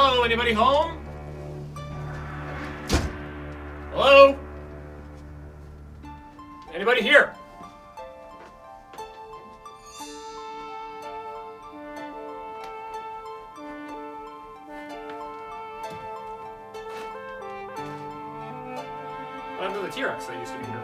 Hello, anybody home? Hello? Anybody here? What happened to the T-Rex that used to be here?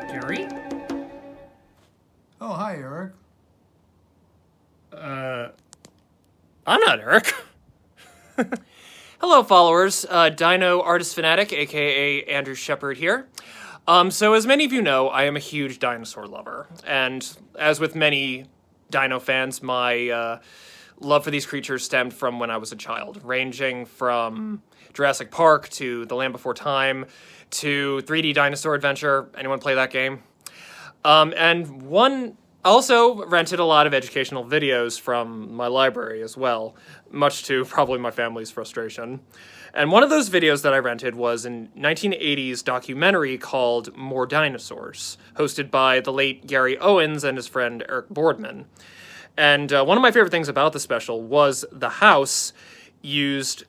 Gary? Oh, hi, Eric. I'm not Eric. Hello, followers. Dino Artist Fanatic, aka Andrew Shepard here. So as many of you know, I am a huge dinosaur lover. And as with many dino fans, my love for these creatures stemmed from when I was a child, ranging from Jurassic Park to The Land Before Time to 3D Dinosaur Adventure. Anyone play that game? I also rented a lot of educational videos from my library as well, much to probably my family's frustration. And one of those videos that I rented was a 1980s documentary called More Dinosaurs, hosted by the late Gary Owens and his friend Eric Boardman. And one of my favorite things about the special was the house used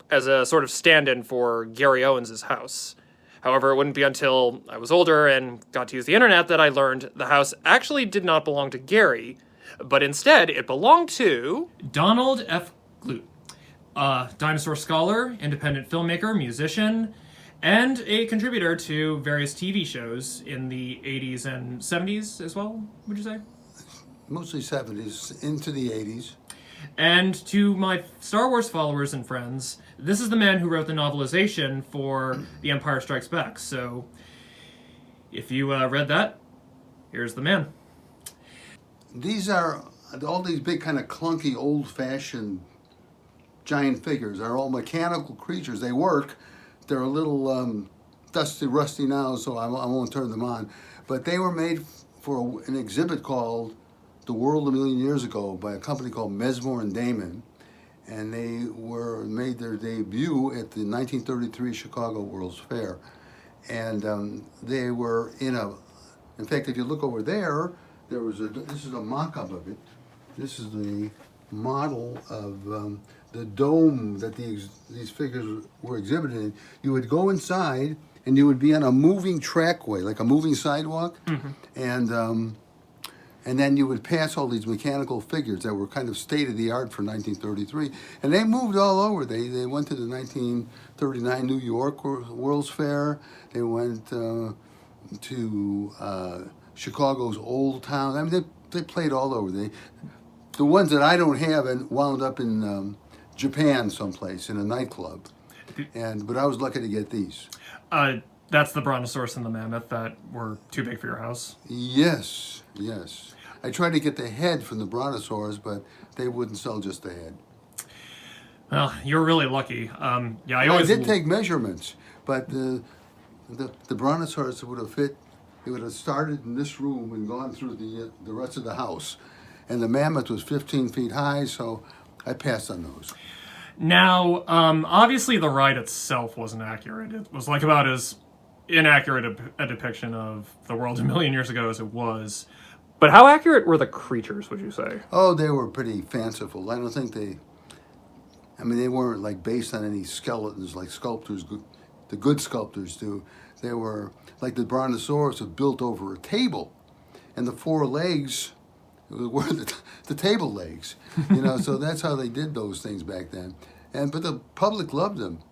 as a sort of stand-in for Gary Owens' house. However, it wouldn't be until I was older and got to use the internet that I learned the house actually did not belong to Gary, but instead it belonged to Donald F. Glut, a dinosaur scholar, independent filmmaker, musician, and a contributor to various TV shows in the 80s and 70s as well, would you say? Mostly 70s, into the 80s. And to my Star Wars followers and friends, this is the man who wrote the novelization for The Empire Strikes Back. So, if you read that, here's the man. These are, all these big kind of clunky, old-fashioned giant figures are all mechanical creatures. They work. They're a little dusty, rusty now, so I won't turn them on. But they were made for an exhibit called The World a Million Years Ago by a company called Mesmer and Damon, and they made their debut at the 1933 Chicago World's Fair. And they were in fact, if you look over there, this is a mock-up of it. This is the model of the dome that these figures were exhibited in. You would go inside, and you would be on a moving trackway, like a moving sidewalk, and then you would pass all these mechanical figures that were kind of state-of-the-art for 1933. And they moved all over. They went to the 1939 New York World's Fair. They went to Chicago's Old Town. I mean, they played all over. The ones that I don't have and wound up in Japan someplace in a nightclub. But I was lucky to get these. That's the Brontosaurus and the Mammoth that were too big for your house? Yes. I tried to get the head from the Brontosaurus, but they wouldn't sell just the head. Well, you're really lucky. I did take measurements, but the Brontosaurus would have fit. It would have started in this room and gone through the rest of the house. And the Mammoth was 15 feet high, so I passed on those. Now, obviously the ride itself wasn't accurate. It was like about as inaccurate a depiction of the world a million years ago as it was. But how accurate were the creatures, would you say? Oh, they were pretty fanciful. I don't think they weren't like based on any skeletons like sculptors, the good sculptors do. They were, like the Brontosaurus, was built over a table. And the four legs were the table legs. So that's how they did those things back then. But the public loved them.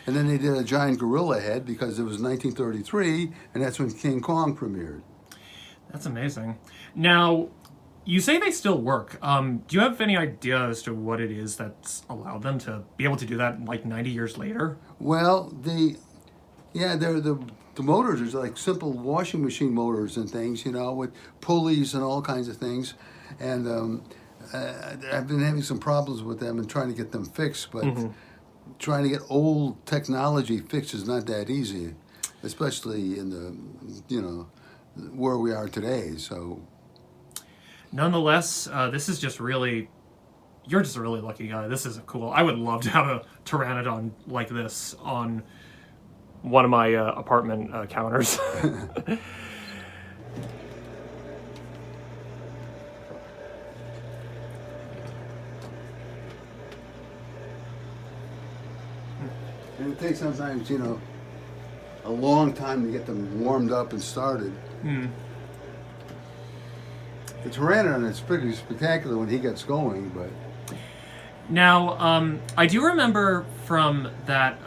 And then they did a giant gorilla head because it was 1933, and that's when King Kong premiered. That's amazing. Now, you say they still work. Do you have any idea as to what it is that's allowed them to be able to do that like 90 years later? Well, the motors are like simple washing machine motors and things, with pulleys and all kinds of things. And I've been having some problems with them and trying to get them fixed, but trying to get old technology fixed is not that easy, especially in the where we are today. So, nonetheless, this is just really. You're just a really lucky guy. This is cool. I would love to have a pteranodon like this on one of my apartment counters. and it takes sometimes, a long time to get them warmed up and started. The pteranodon is pretty spectacular when he gets going, but. Now, I do remember from that,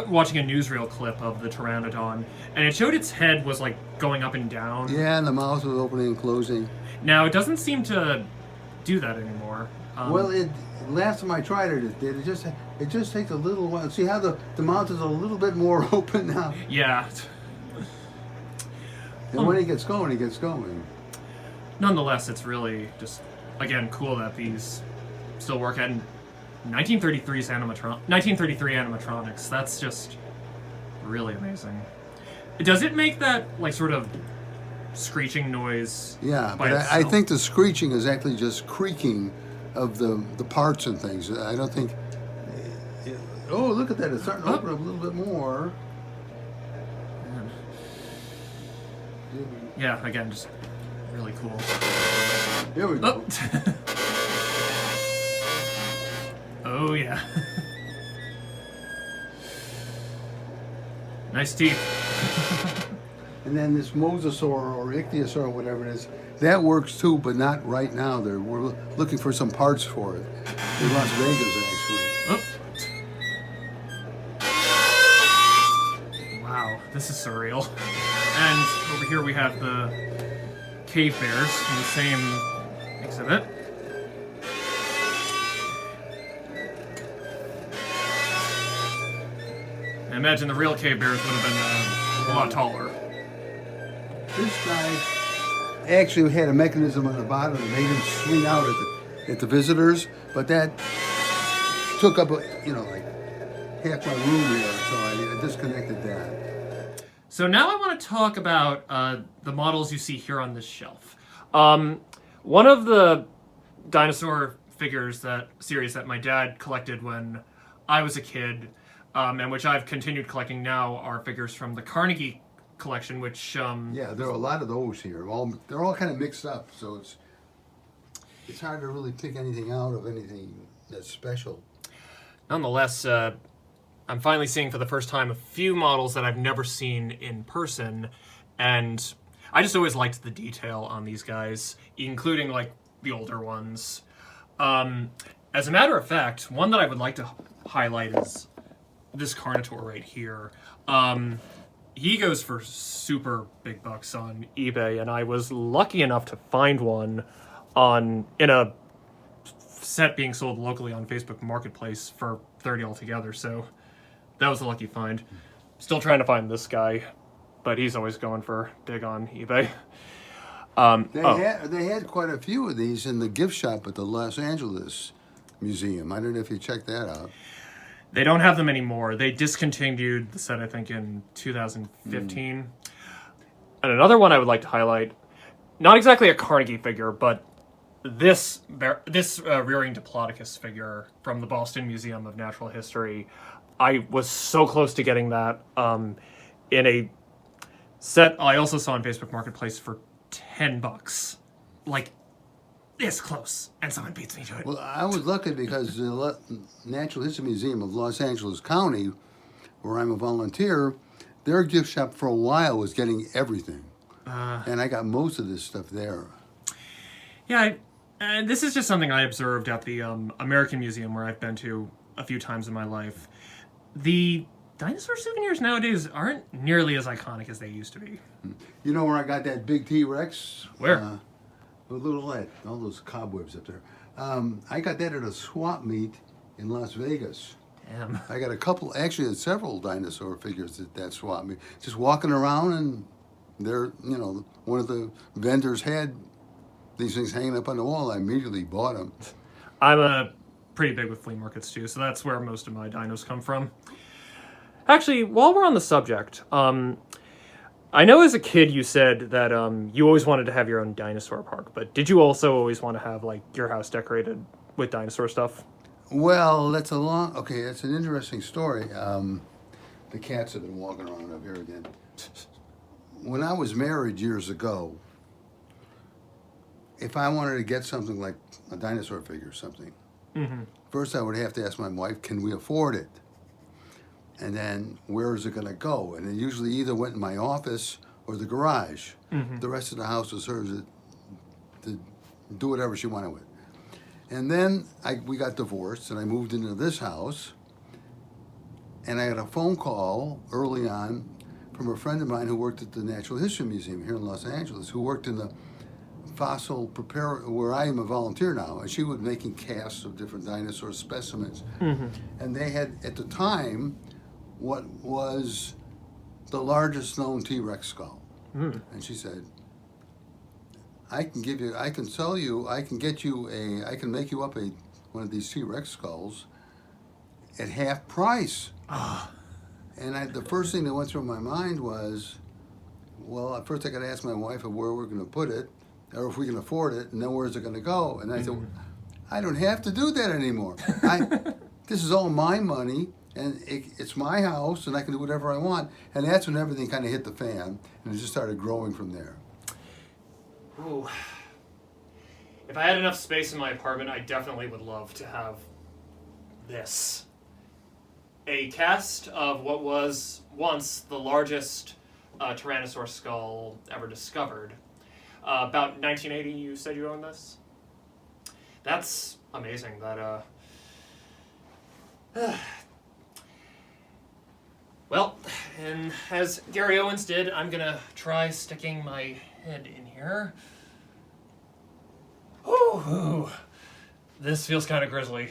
watching a newsreel clip of the pteranodon, and it showed its head was like going up and down. Yeah, and the mouth was opening and closing. Now, it doesn't seem to do that anymore. Well, last time I tried it, it did. It just takes a little while. See how the mouth is a little bit more open now? Yeah. And when he gets going, he gets going. Nonetheless, it's really just, again, cool that these still work. And 1933 animatronics, that's just really amazing. Does it make that, like, sort of screeching noise? Yeah, by but I itself? think the screeching is actually just creaking of the parts and things. I don't think... Oh, look at that. It's starting to open up a little bit more. Yeah, again, just really cool. Here we go. Oh, yeah. Nice teeth. And then this mosasaur or ichthyosaur or whatever it is, that works too, but not right now. We're looking for some parts for it. In Las Vegas, actually. Wow, this is surreal. And over here we have the cave bears in the same exhibit. I imagine the real cave bears would have been a lot taller. This guy actually had a mechanism on the bottom that made him swing out at the visitors, but that took up, like half my room here, so I disconnected that. So now I want to talk about the models you see here on this shelf. One of the dinosaur figures series that my dad collected when I was a kid, and which I've continued collecting now, are figures from the Carnegie collection, which... yeah, there are a lot of those here. They're all kind of mixed up, so it's hard to really pick anything out of anything that's special. Nonetheless, I'm finally seeing for the first time a few models that I've never seen in person, and I just always liked the detail on these guys, including, like, the older ones. As a matter of fact, one that I would like to highlight is this Carnotaur right here. He goes for super big bucks on eBay, and I was lucky enough to find one in a set being sold locally on Facebook Marketplace for $30 altogether, so that was a lucky find. Still trying to find this guy, but he's always going for big on eBay. They had quite a few of these in the gift shop at the Los Angeles Museum. I don't know if you checked that out. They don't have them anymore. They discontinued the set, I think, in 2015. And another one I would like to highlight, not exactly a Carnegie figure, but this rearing Diplodocus figure from the Boston Museum of Natural History. I was so close to getting that in a set I also saw on Facebook Marketplace for $10. Like, this close, and someone beats me to it. Well, I was lucky because the Natural History Museum of Los Angeles County, where I'm a volunteer, their gift shop for a while was getting everything. And I got most of this stuff there. Yeah, and this is just something I observed at the American Museum, where I've been to a few times in my life. The dinosaur souvenirs nowadays aren't nearly as iconic as they used to be. You know where I got that big T-Rex? Where? Look at that, all those cobwebs up there. I got that at a swap meet in Las Vegas. Damn. I got actually several dinosaur figures at that swap meet. Just walking around, and there, one of the vendors had these things hanging up on the wall. I immediately bought them. I'm pretty big with flea markets too, so that's where most of my dinos come from. Actually, while we're on the subject, I know as a kid you said that you always wanted to have your own dinosaur park, but did you also always want to have like your house decorated with dinosaur stuff? Well, that's an interesting story. The cats have been walking around up here again. When I was married years ago, if I wanted to get something like a dinosaur figure or something, first I would have to ask my wife, can we afford it? And then where is it going to go? And it usually either went in my office or the garage. The rest of the house was hers to do whatever she wanted with. And then we got divorced, and I moved into this house. And I got a phone call early on from a friend of mine who worked at the Natural History Museum here in Los Angeles, who worked in the fossil where I am a volunteer now, and she was making casts of different dinosaur specimens. And they had, at the time, what was the largest known T-Rex skull. And she said, I can make you up one of these T-Rex skulls at half price. And the first thing that went through my mind was, well, at first I got to ask my wife where we're going to put it, or if we can afford it, and then where's it going to go? And I said, I don't have to do that anymore. This is all my money, and it's my house, and I can do whatever I want. And that's when everything kind of hit the fan, and it just started growing from there. Ooh. If I had enough space in my apartment, I definitely would love to have this. A cast of what was once the largest Tyrannosaur skull ever discovered. About 1980, you said you owned this? That's amazing. Well, and as Gary Owens did, I'm gonna try sticking my head in here. Ooh, this feels kind of grisly.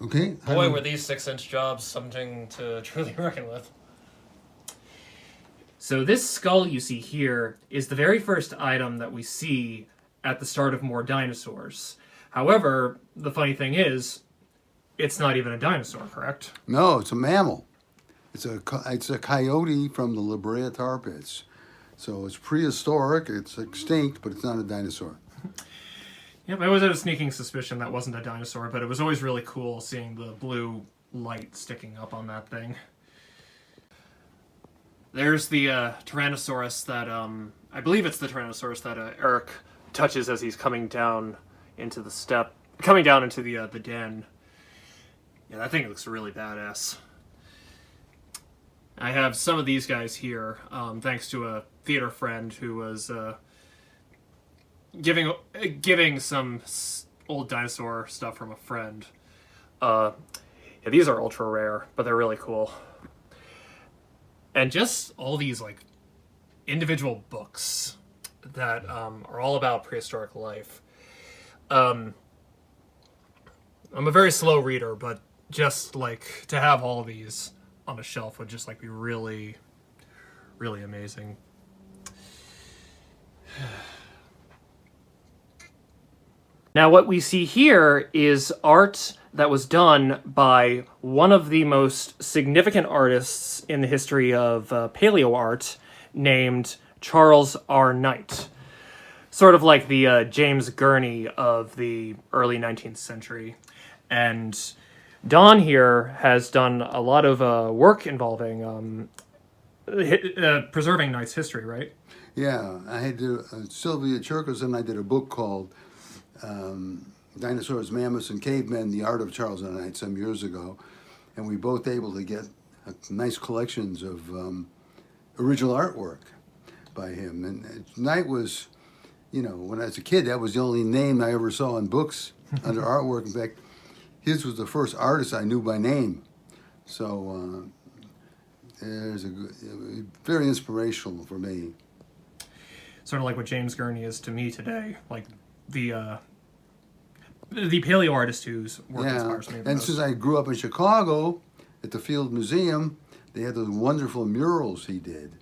Okay. Boy, were these 6-inch jobs something to truly reckon with. So this skull you see here is the very first item that we see at the start of More Dinosaurs. However, the funny thing is, it's not even a dinosaur, correct? No, it's a mammal. It's a coyote from the La Brea tar pits. So it's prehistoric, it's extinct, but it's not a dinosaur. Yep, I always had a sneaking suspicion that wasn't a dinosaur, but it was always really cool seeing the blue light sticking up on that thing. There's the Tyrannosaurus that, I believe it's the Tyrannosaurus that Eric touches as he's coming down into the the den. Yeah, that thing looks really badass. I have some of these guys here, thanks to a theater friend who was giving some old dinosaur stuff from a friend. Yeah, these are ultra rare, but they're really cool. And just all these like individual books that are all about prehistoric life. I'm a very slow reader, but just like to have all these on a shelf would just like be really, really amazing. Now what we see here is art that was done by one of the most significant artists in the history of paleo art named Charles R. Knight. Sort of like the James Gurney of the early 19th century. And Don here has done a lot of work involving preserving Knight's history, right? Yeah, I had to, Sylvia Cherkos and I did a book called Dinosaurs, Mammoths, and Cavemen, The Art of Charles R. Knight some years ago. And we both able to get nice collections of original artwork by him. And Knight was, when I was a kid, that was the only name I ever saw in books under artwork. In fact, his was the first artist I knew by name. So there's very inspirational for me. Sort of like what James Gurney is to me today, like the paleo artist whose work inspires me. And since I grew up in Chicago, at the Field Museum, they had those wonderful murals he did,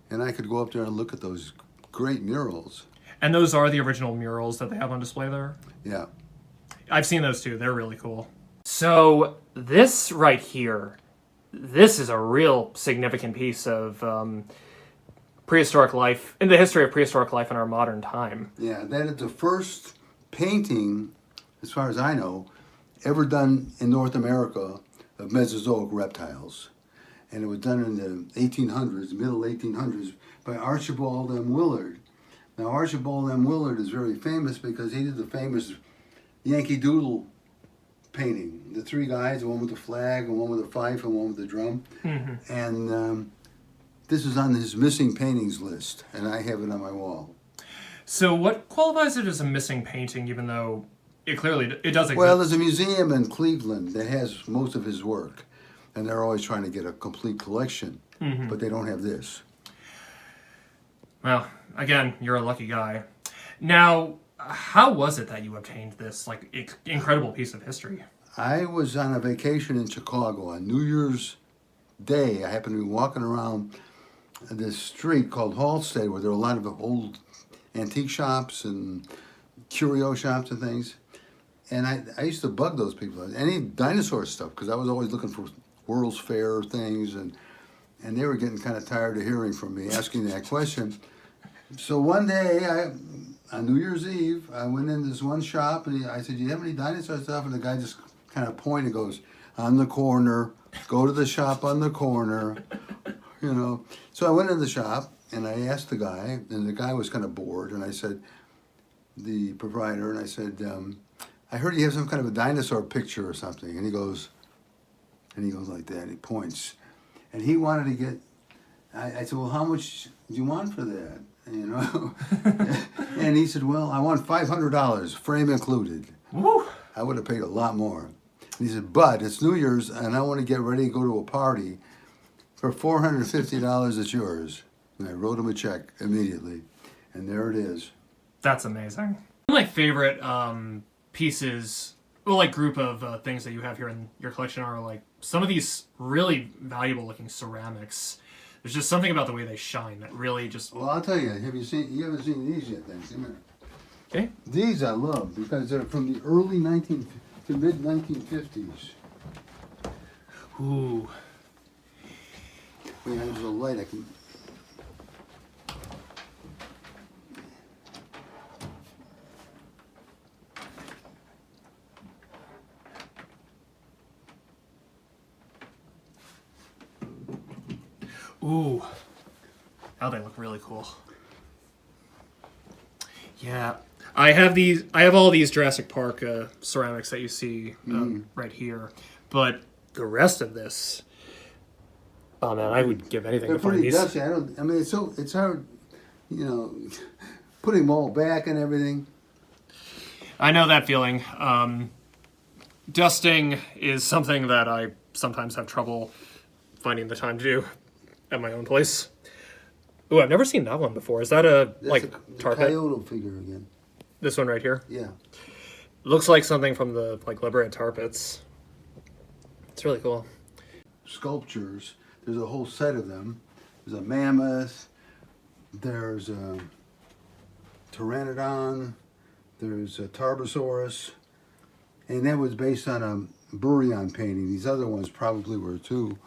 and I could go up there and look at those great murals. And those are the original murals that they have on display there? Yeah. I've seen those too. They're really cool. So this right here this is a real significant piece of prehistoric life, in the history of prehistoric life in our modern time. Yeah, that is the first painting, as far as I know, ever done in North America of Mesozoic reptiles. And it was done in the 1800s, middle 1800s, by Archibald M. Willard. Now, Archibald M. Willard is very famous because he did the famous Yankee Doodle painting. The three guys, one with the flag, and one with a fife, and one with the drum. Mm-hmm. And this is on his missing paintings list, and I have it on my wall. So what qualifies it as a missing painting, even though it clearly it does exist? Well, there's a museum in Cleveland that has most of his work, and they're always trying to get a complete collection, but they don't have this. Well, again, you're a lucky guy. Now, how was it that you obtained this incredible piece of history? I was on a vacation in Chicago on New Year's Day. I happened to be walking around this street called Halstead, where there are a lot of old antique shops and curio shops and things. And I used to bug those people. Any dinosaur stuff, because I was always looking for World's Fair things, and they were getting kind of tired of hearing from me asking that question. So one day, on New Year's Eve, I went in this one shop, and I said, "Do you have any dinosaur stuff?" And the guy just kind of pointed, goes, "On the corner, go to the shop on the corner," you know. So I went in the shop, and I asked the guy, and the guy was kind of bored, and I said, the proprietor, and I said, "I heard you have some kind of a dinosaur picture or something." And he goes like that, he points. And he wanted to get, I said, "Well, how much do you want for that?" You know? And he said, "Well, I want $500, frame included." Woo! I would have paid a lot more. And he said, "But it's New Year's, and I want to get ready to go to a party. For $450, it's yours." And I wrote him a check immediately. And there it is. That's amazing. One of my favorite pieces, well, group of things that you have here in your collection are some of these really valuable looking ceramics. There's just something about the way they shine that really just... Well, I'll tell you, you haven't seen these yet then. Come here. Okay. These I love because they're from the early to mid 1950s. Ooh. Wait, there's a light I can... Ooh. Oh, they look really cool. Yeah. I have all these Jurassic Park ceramics that you see right here. But the rest of this... Oh, man, I would give anything They're to find pretty these. dusty. It's hard, putting them all back and everything. I know that feeling. Dusting is something that I sometimes have trouble finding the time to do at my own place. Ooh, I've never seen that one before. Is that That's the tar pit? Coyote figure again. This one right here? Yeah. Looks like something from the Libera tar pits. It's really cool. Sculptures. There's a whole set of them. There's a mammoth. There's a pteranodon. There's a tarbosaurus. And that was based on a Burion painting. These other ones probably were too.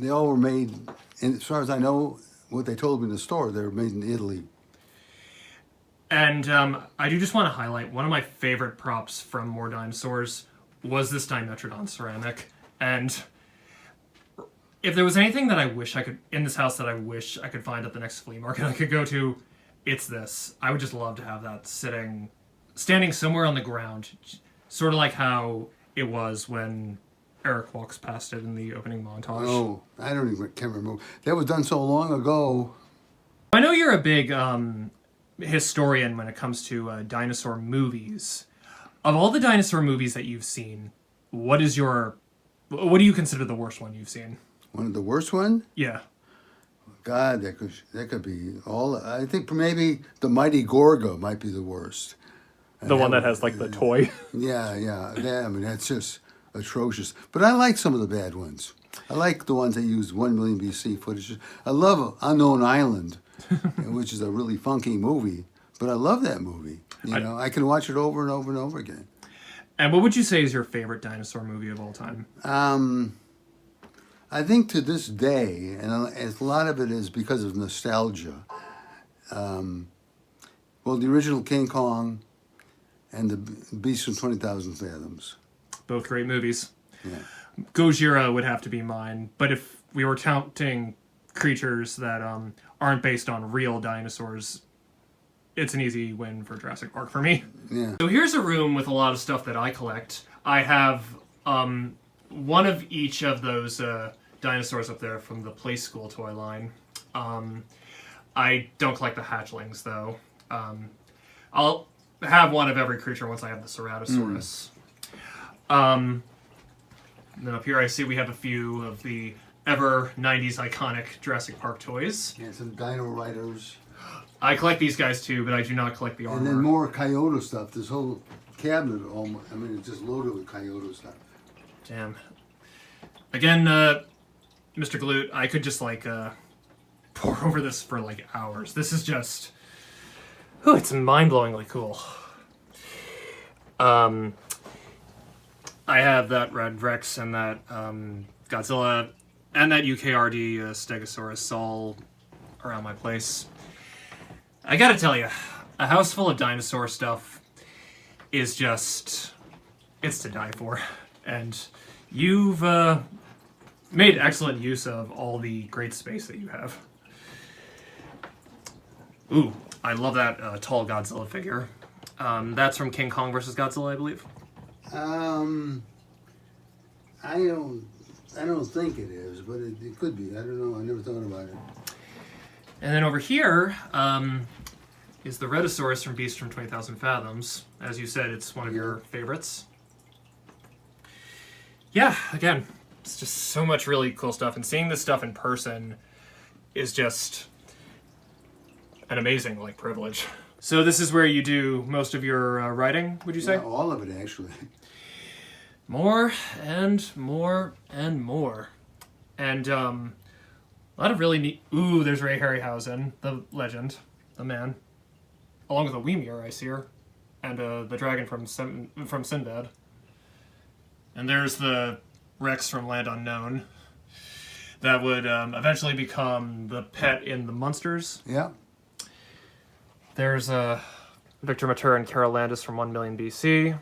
They all were made, and as far as I know, what they told me in the store, they were made in Italy. And I do just want to highlight one of my favorite props from More Dinosaurs was this Dimetrodon ceramic. And if there was anything that I wish I could, in this house that I wish I could find at the next flea market I could go to, it's this. I would just love to have that standing somewhere on the ground, sort of like how it was when Eric walks past it in the opening montage. Oh, I can't remember. That was done so long ago. I know you're a big historian when it comes to dinosaur movies. Of all the dinosaur movies that you've seen, what do you consider the worst one you've seen? One of the worst one? Yeah. God, that could be all. I think maybe the Mighty Gorga might be the worst. The one that has the toy. Yeah. That's just atrocious. But I like some of the bad ones. I like the ones that use 1 million BC footage. I love Unknown Island, which is a really funky movie. But I love that movie. I can watch it over and over and over again. And what would you say is your favorite dinosaur movie of all time? I think to this day, and a lot of it is because of nostalgia. Well, the original King Kong and the Beast from 20,000 Fathoms. Both great movies. Yeah. Gojira would have to be mine, but if we were counting creatures that aren't based on real dinosaurs, it's an easy win for Jurassic Park for me. Yeah. So here's a room with a lot of stuff that I collect. I have one of each of those dinosaurs up there from the Play School toy line. I don't collect the hatchlings, though. I'll have one of every creature once I have the Ceratosaurus. And then up here I see we have a few of the ever 90s iconic Jurassic Park toys. And some Dino Riders. I collect these guys too, but I do not collect the armor. And then more Kyoto stuff. This whole cabinet, it's just loaded with Kyoto stuff. Damn. Again, Mr. Glut, I could just pour over this for hours. This is just... Ooh, it's mind-blowingly cool. I have that Red Rex and that Godzilla and that UKRD Stegosaurus all around my place. I gotta tell you, a house full of dinosaur stuff is just... it's to die for. And you've made excellent use of all the great space that you have. Ooh, I love that tall Godzilla figure. That's from King Kong vs. Godzilla, I believe. I don't think it is, but it could be. I don't know. I never thought about it. And then over here is the Rhedosaurus from Beast from 20,000 Fathoms. As you said, it's one of your favorites. Yeah, again, it's just so much really cool stuff. And seeing this stuff in person is just an amazing privilege. So this is where you do most of your writing, would you say? Yeah, all of it, actually. More and more and more. And a lot of really neat... Ooh, there's Ray Harryhausen, the legend, the man. Along with a Lemur, I see her. And the dragon from Sinbad. And there's the Rex from Land Unknown. That would eventually become the pet in the Munsters. Yeah. There's Victor Mature and Carol Landis from 1 Million BC.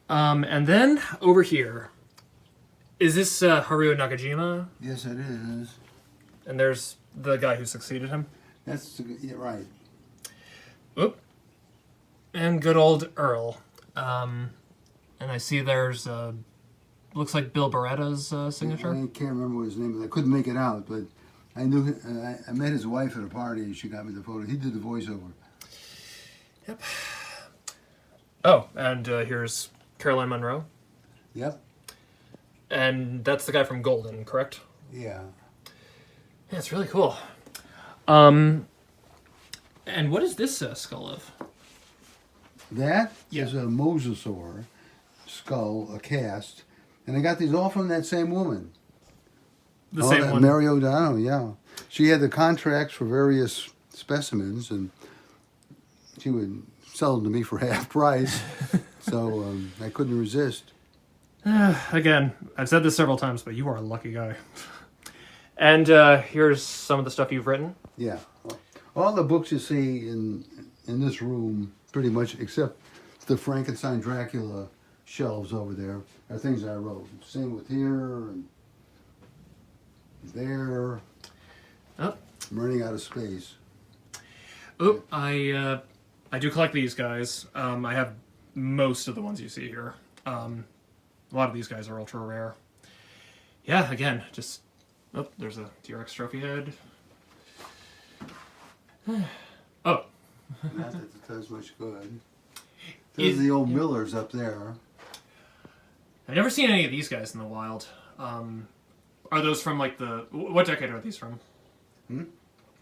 And then over here, is this Haruo Nakajima? Yes, it is. And there's the guy who succeeded him. Yeah, right. Oop. And good old Earl. And I see there's looks like Bill Beretta's signature. I can't remember his name. I couldn't make it out, but I knew. I met his wife at a party, and she got me the photo. He did the voiceover. Yep. Oh, and here's Caroline Munro. Yep. And that's the guy from Golden, correct? Yeah. Yeah, it's really cool. And what is this skull of? That is a mosasaur skull, a cast, and I got these all from that same woman. The same one? Mary O'Donnell, yeah. She had the contracts for various specimens, and she would sell them to me for half price, so I couldn't resist. Again, I've said this several times, but you are a lucky guy. And here's some of the stuff you've written. Yeah. All the books you see in this room, pretty much, except the Frankenstein Dracula shelves over there, are things I wrote. Same with here and there. Oh. I'm running out of space. Oh, I do collect these guys. I have most of the ones you see here. A lot of these guys are ultra rare. Yeah, again, just... Oh, there's a T-Rex trophy head. Oh. Not that it does much good. There's the old Millers up there. I've never seen any of these guys in the wild. Are those from the... What decade are these from?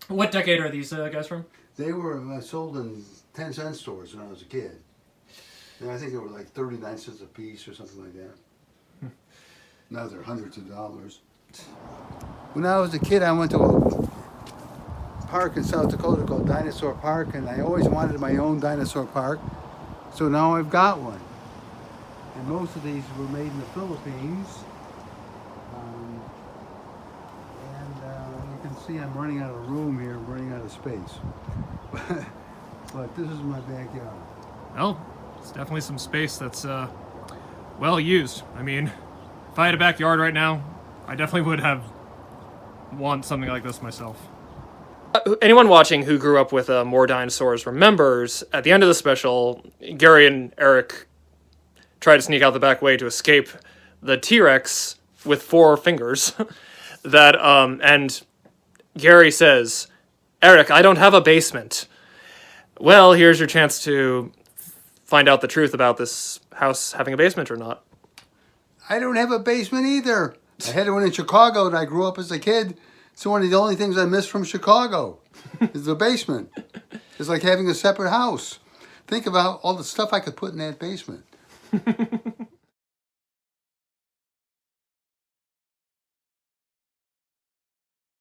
What decade are these guys from? They were sold in 10-cent stores when I was a kid. And I think they were 39 cents a piece or something like that. Now they're hundreds of dollars. When I was a kid, I went to a park in South Dakota called Dinosaur Park, and I always wanted my own dinosaur park. So now I've got one. And most of these were made in the Philippines. see I'm running out of room here. I'm running out of space. But this is my backyard. Well, it's definitely some space that's well used. I mean, if I had a backyard right now, I definitely would want something like this myself. Anyone watching who grew up with More Dinosaurs remembers at the end of the special, Gary and Eric try to sneak out the back way to escape the T-Rex with 4 fingers. And Gary says, "Eric, I don't have a basement." Well, here's your chance to find out the truth about this house having a basement or not. I don't have a basement either. I had one in Chicago, and I grew up as a kid. It's one of the only things I miss from Chicago is the basement. It's like having a separate house. Think about all the stuff I could put in that basement.